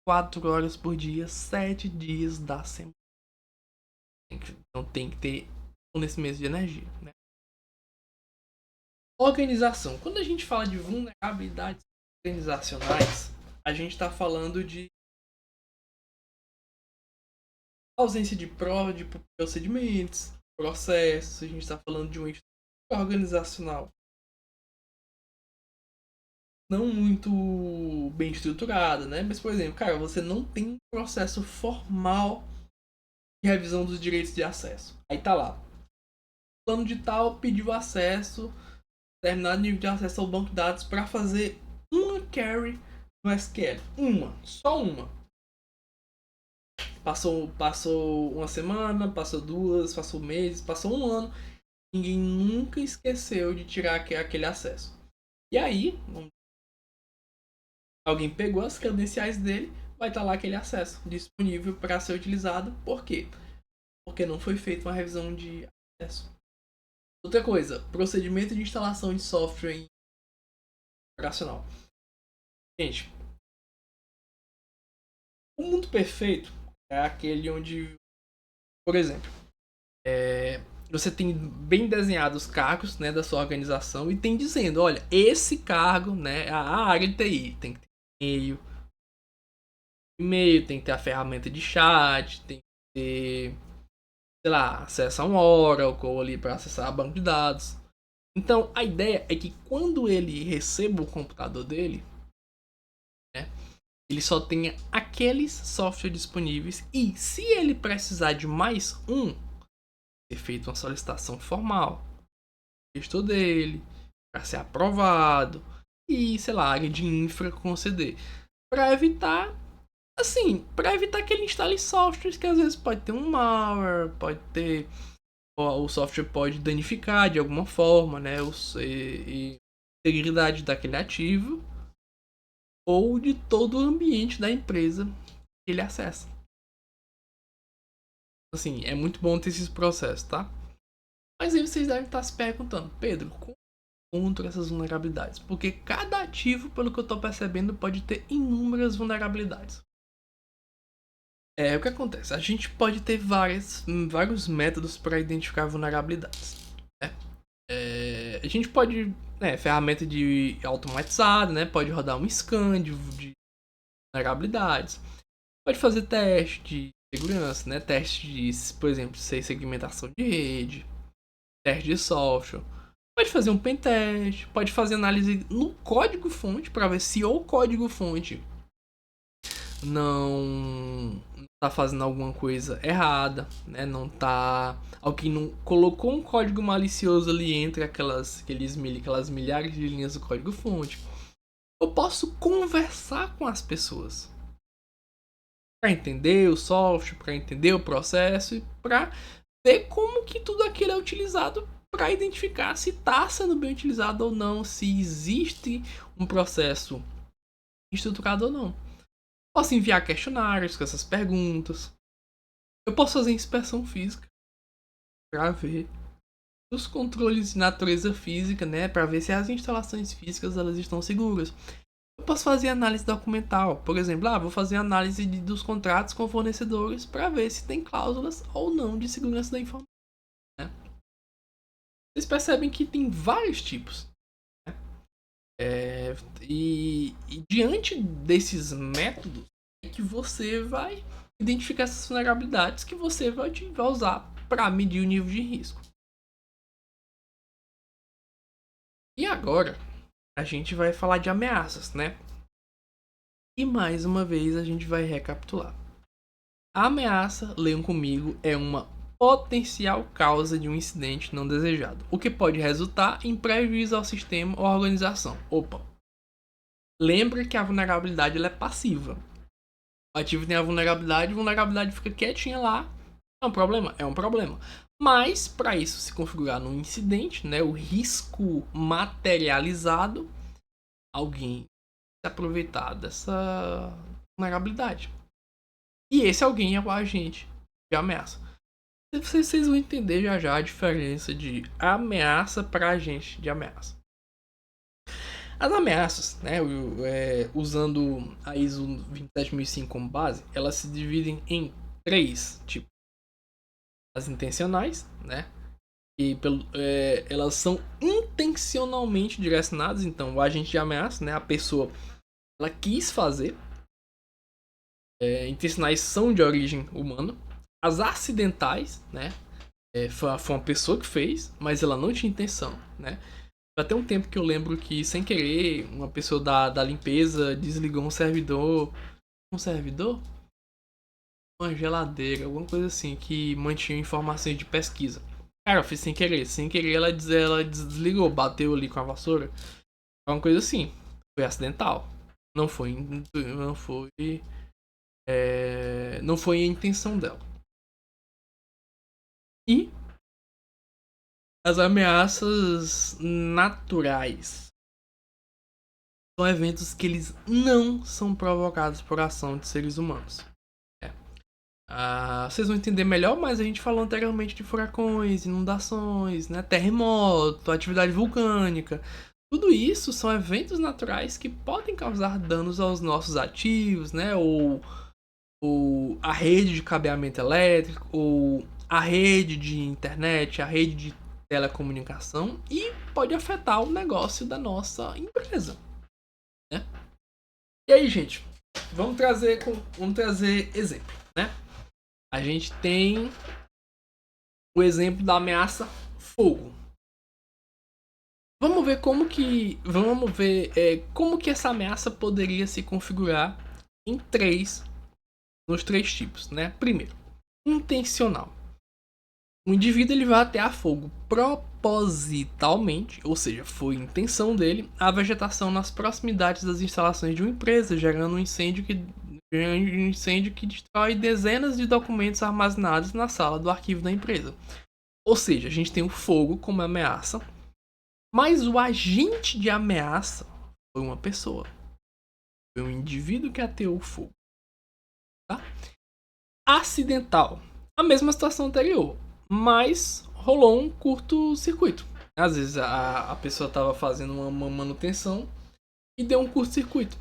S1: 4 horas por dia, 7 dias da semana. Então tem que ter fornecimento de energia, né? Organização. Quando a gente fala de vulnerabilidades organizacionais, a gente está falando de ausência de prova de procedimentos, processos. A gente está falando de uma estrutura organizacional não muito bem estruturada, né? Mas, por exemplo, cara, você não tem um processo formal de revisão dos direitos de acesso. Aí tá lá. Plano de tal pediu acesso, determinado nível de acesso ao banco de dados para fazer uma query no SQL. Só uma. Passou uma semana, passou duas, passou meses, passou um ano. Ninguém nunca esqueceu de tirar aquele acesso. E aí, alguém pegou as credenciais dele, vai estar lá aquele acesso disponível para ser utilizado. Por quê? Porque não foi feita uma revisão de acesso. Outra coisa, procedimento de instalação de software operacional. Gente, o mundo perfeito é aquele onde, por exemplo, você tem bem desenhados os cargos, né, da sua organização e tem dizendo, olha, esse cargo, né, a área de TI tem que ter e-mail, tem que ter a ferramenta de chat, tem que ter, sei lá, acesso a um Oracle ali para acessar a banco de dados. Então, a ideia é que quando ele receba o computador dele, né, ele só tenha aqueles softwares disponíveis e se ele precisar de mais um, ser feita uma solicitação formal, texto dele, para ser aprovado e, sei lá, a área de infra conceder. Para evitar, assim, para evitar que ele instale softwares que às vezes pode ter um malware, pode ter, o software pode danificar de alguma forma, né, a integridade daquele ativo ou de todo o ambiente da empresa que ele acessa. Assim, é muito bom ter esses processos, tá? Mas aí vocês devem estar se perguntando, Pedro, como contra essas vulnerabilidades? Porque cada ativo, pelo que eu estou percebendo, pode ter inúmeras vulnerabilidades. O que acontece? A gente pode ter vários métodos para identificar vulnerabilidades. Né? A gente pode, ferramenta de automatizada, né? Pode rodar um scan de vulnerabilidades. Pode fazer teste de segurança, né? Teste de, por exemplo, segmentação de rede, teste de software. Pode fazer um pentest, pode fazer análise no código-fonte para ver se o código-fonte não tá fazendo alguma coisa errada, né? Não tá, alguém não colocou um código malicioso ali entre aquelas milhares de linhas do código-fonte. Eu posso conversar com as pessoas para entender o software, para entender o processo e para ver como que tudo aquilo é utilizado para identificar se está sendo bem utilizado ou não, se existe um processo estruturado ou não. Posso enviar questionários com essas perguntas. Eu posso fazer inspeção física para ver os controles de natureza física, né, para ver se as instalações físicas elas estão seguras. Eu posso fazer análise documental, por exemplo, vou fazer análise dos contratos com fornecedores para ver se tem cláusulas ou não de segurança da informação. Né? Vocês percebem que tem vários tipos. Né? E diante desses métodos é que você vai identificar essas vulnerabilidades que você vai usar para medir o nível de risco. E agora a gente vai falar de ameaças, né? E mais uma vez a gente vai recapitular. A ameaça, leiam comigo, é uma potencial causa de um incidente não desejado, o que pode resultar em prejuízo ao sistema ou à organização. Opa! Lembre que a vulnerabilidade ela é passiva. O ativo tem a vulnerabilidade fica quietinha lá. É um problema? É um problema. Mas, para isso se configurar num incidente, né, o risco materializado, alguém se aproveitar dessa vulnerabilidade. E esse alguém é o agente de ameaça. Vocês vão entender já a diferença de ameaça para agente de ameaça. As ameaças, né, usando a ISO 27005 como base, elas se dividem em 3 tipos. As intencionais, né, e elas são intencionalmente direcionadas, então o agente de ameaça, né, a pessoa, ela quis fazer. Intencionais são de origem humana. As acidentais, né, foi uma pessoa que fez, mas ela não tinha intenção, né. Até um tempo que eu lembro que, sem querer, uma pessoa da limpeza desligou um servidor. Um servidor? Uma geladeira, alguma coisa assim, que mantinha informações de pesquisa. Cara, eu fiz sem querer. Sem querer, ela desligou, bateu ali com a vassoura. É uma coisa assim. Foi acidental. Não foi. Não foi. Não foi a intenção dela. E as ameaças naturais são eventos que eles não são provocados por ação de seres humanos. Vocês vão entender melhor, mas a gente falou anteriormente de furacões, inundações, né, terremoto, atividade vulcânica. Tudo isso são eventos naturais que podem causar danos aos nossos ativos, né, ou a rede de cabeamento elétrico, ou a rede de internet, a rede de telecomunicação, e pode afetar o negócio da nossa empresa, né? E aí, gente, vamos trazer exemplo, né? A gente tem o exemplo da ameaça fogo. Vamos ver como que essa ameaça poderia se configurar nos três tipos, né? Primeiro, intencional. O indivíduo ele vai atear fogo propositalmente, ou seja, foi intenção dele, a vegetação nas proximidades das instalações de uma empresa, gerando um incêndio que destrói dezenas de documentos armazenados na sala do arquivo da empresa. Ou seja, a gente tem o fogo como ameaça, mas o agente de ameaça foi uma pessoa. Foi um indivíduo que ateou o fogo. Tá? Acidental. A mesma situação anterior, mas rolou um curto-circuito. Às vezes a pessoa estava fazendo uma manutenção e deu um curto-circuito.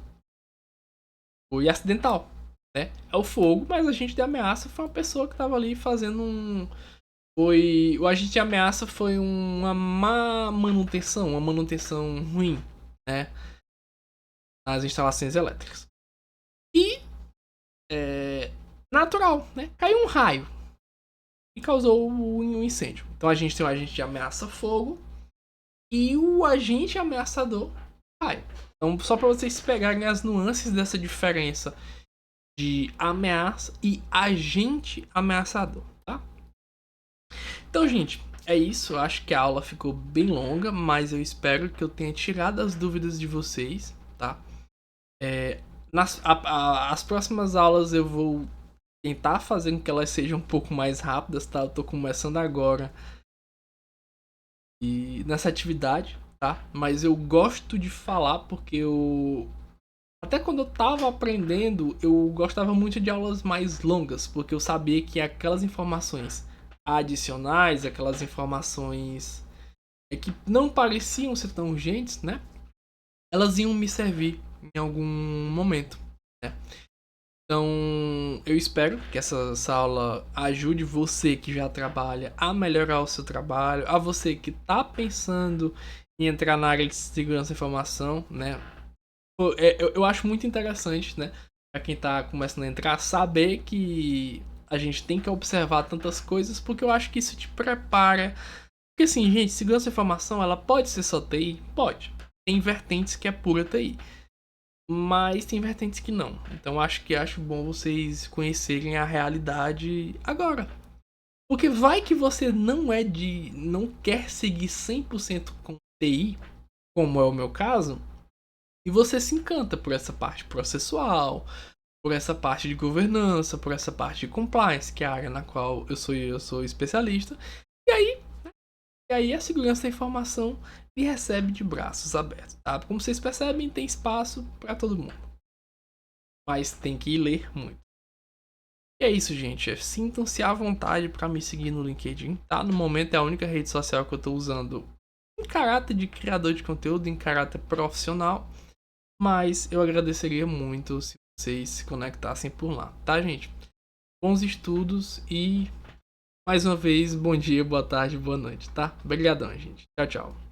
S1: Foi acidental. Né? É o fogo, mas o agente de ameaça foi uma pessoa que estava ali fazendo o agente de ameaça foi uma má manutenção, uma manutenção ruim, né? Nas instalações elétricas. E natural, né? Caiu um raio e causou um incêndio. Então a gente tem o agente de ameaça fogo e o agente ameaçador raio. Então, só para vocês pegarem as nuances dessa diferença de ameaça e agente ameaçador, tá? Então, gente, é isso. Eu acho que a aula ficou bem longa, mas eu espero que eu tenha tirado as dúvidas de vocês, tá? As próximas aulas eu vou tentar fazer com que elas sejam um pouco mais rápidas, tá? Eu tô começando agora e nessa atividade, tá? Mas eu gosto de falar porque até quando eu tava aprendendo, eu gostava muito de aulas mais longas, porque eu sabia que aquelas informações adicionais, aquelas informações que não pareciam ser tão urgentes, né? Elas iam me servir em algum momento, né? Então, eu espero que essa aula ajude você que já trabalha a melhorar o seu trabalho, a você que está pensando em entrar na área de segurança da informação, né? Eu acho muito interessante, né? Para quem está começando a entrar, saber que a gente tem que observar tantas coisas, porque eu acho que isso te prepara. Porque assim, gente, segurança da informação, ela pode ser só TI? Pode. Tem vertentes que é pura TI. Mas tem vertentes que não. Então acho bom vocês conhecerem a realidade agora. Porque vai que você não quer seguir 100% com TI, como é o meu caso, e você se encanta por essa parte processual, por essa parte de governança, por essa parte de compliance, que é a área na qual eu sou especialista. E aí a segurança da informação me recebe de braços abertos, tá? Como vocês percebem, tem espaço para todo mundo. Mas tem que ler muito. E é isso, gente. Sintam-se à vontade para me seguir no LinkedIn, tá? No momento é a única rede social que eu tô usando em caráter de criador de conteúdo, em caráter profissional. Mas eu agradeceria muito se vocês se conectassem por lá, tá, gente? Bons estudos e, mais uma vez, bom dia, boa tarde, boa noite, tá? Obrigadão, gente. Tchau, tchau.